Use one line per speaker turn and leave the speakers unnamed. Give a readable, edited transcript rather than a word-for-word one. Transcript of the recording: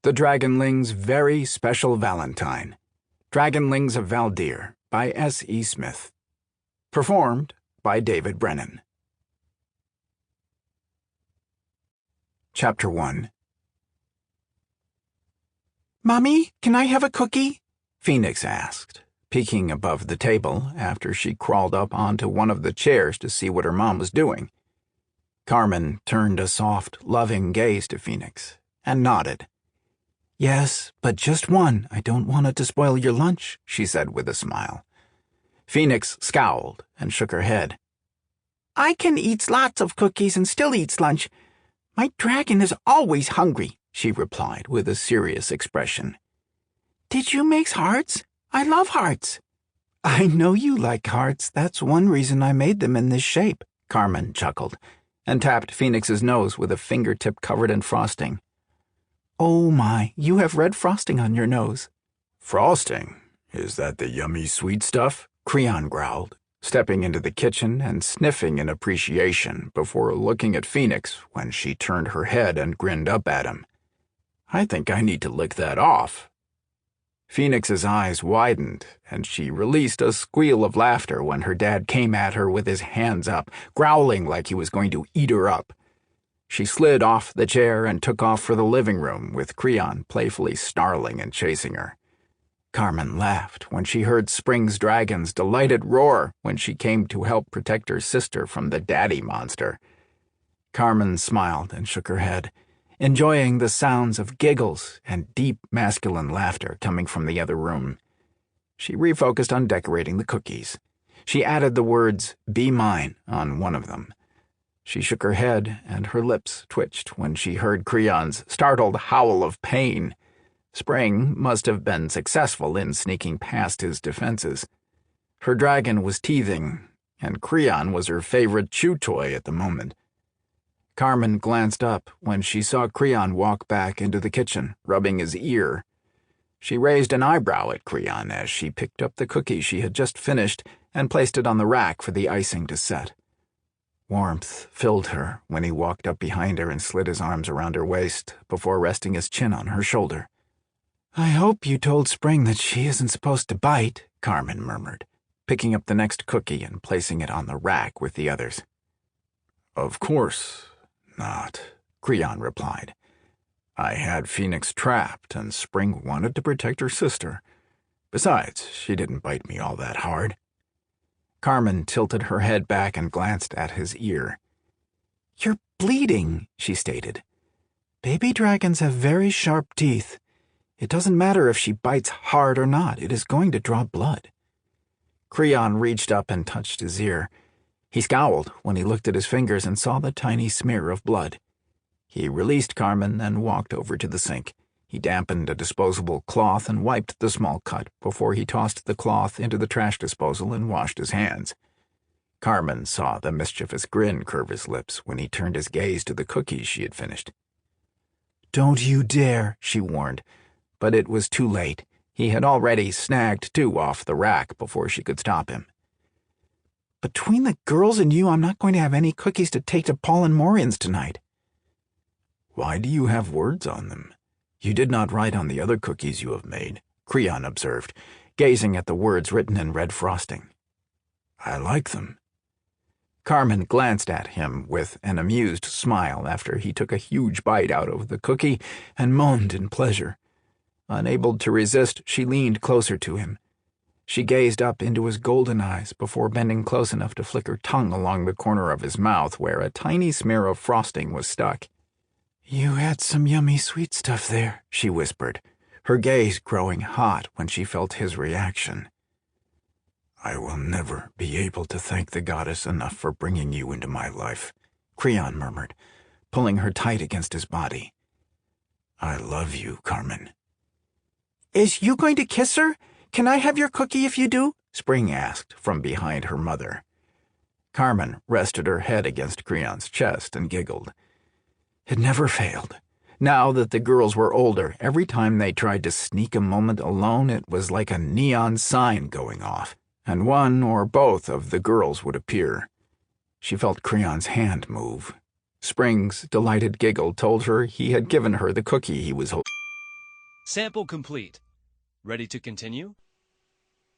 The Dragonlings' Very Special Valentine. Dragonlings of Valdier by S. E. Smith. Performed by David Brenin. Chapter 1. "Mommy, can I have a cookie?" Phoenix asked, peeking above the table after she crawled up onto one of the chairs to see what her mom was doing. Carmen turned a soft, loving gaze to Phoenix and nodded. "Yes, but just one. I don't want it to spoil your lunch," she said with a smile. Phoenix scowled and shook her head. "I can eat lots of cookies and still eat lunch. My dragon is always hungry," she replied with a serious expression. "Did you make hearts? I love hearts." "I know you like hearts. That's one reason I made them in this shape," Carmen chuckled, and tapped Phoenix's nose with a fingertip covered in frosting. "Oh my, you have red frosting on your nose." "Frosting? Is that the yummy sweet stuff?" Curizan growled, stepping into the kitchen and sniffing in appreciation before looking at Phoenix when she turned her head and grinned up at him. "I think I need to lick that off." Phoenix's eyes widened, and she released a squeal of laughter when her dad came at her with his hands up, growling like he was going to eat her up. She slid off the chair and took off for the living room, with Curizan playfully snarling and chasing her. Carmen laughed when she heard Spring's dragon's delighted roar when she came to help protect her sister from the daddy monster. Carmen smiled and shook her head, enjoying the sounds of giggles and deep masculine laughter coming from the other room. She refocused on decorating the cookies. She added the words, "Be mine," on one of them. She shook her head, and her lips twitched when she heard Curizan's startled howl of pain. Spring must have been successful in sneaking past his defenses. Her dragon was teething, and Curizan was her favorite chew toy at the moment. Carmen glanced up when she saw Curizan walk back into the kitchen, rubbing his ear. She raised an eyebrow at Curizan as she picked up the cookie she had just finished and placed it on the rack for the icing to set. Warmth filled her when he walked up behind her and slid his arms around her waist before resting his chin on her shoulder. "I hope you told Spring that she isn't supposed to bite," Carmen murmured, picking up the next cookie and placing it on the rack with the others. "Of course not," Curizan replied. "I had Phoenix trapped, and Spring wanted to protect her sister. Besides, she didn't bite me all that hard." Carmen tilted her head back and glanced at his ear. "You're bleeding," she stated. "Baby dragons have very sharp teeth. It doesn't matter if she bites hard or not, it is going to draw blood." Curizan reached up and touched his ear. He scowled when he looked at his fingers and saw the tiny smear of blood. He released Carmen and walked over to the sink. He dampened a disposable cloth and wiped the small cut before he tossed the cloth into the trash disposal and washed his hands. Carmen saw the mischievous grin curve his lips when he turned his gaze to the cookies she had finished. "Don't you dare," she warned, but it was too late. He had already snagged two off the rack before she could stop him. "Between the girls and you, I'm not going to have any cookies to take to Paul and Morian's tonight." "Why do you have words on them? You did not write on the other cookies you have made," Curizan observed, gazing at the words written in red frosting. "I like them." Carmen glanced at him with an amused smile after he took a huge bite out of the cookie and moaned in pleasure. Unable to resist, she leaned closer to him. She gazed up into his golden eyes before bending close enough to flick her tongue along the corner of his mouth where a tiny smear of frosting was stuck. "You had some yummy sweet stuff there," she whispered, her gaze growing hot when she felt his reaction. "I will never be able to thank the goddess enough for bringing you into my life," Curizan murmured, pulling her tight against his body. "I love you, Carmen." "Is you going to kiss her? Can I have your cookie if you do?" Spring asked from behind her mother. Carmen rested her head against Curizan's chest and giggled. It never failed. Now that the girls were older, every time they tried to sneak a moment alone, it was like a neon sign going off, and one or both of the girls would appear. She felt Curizan's hand move. Spring's delighted giggle told her he had given her the cookie he was holding.
Sample complete. Ready to continue?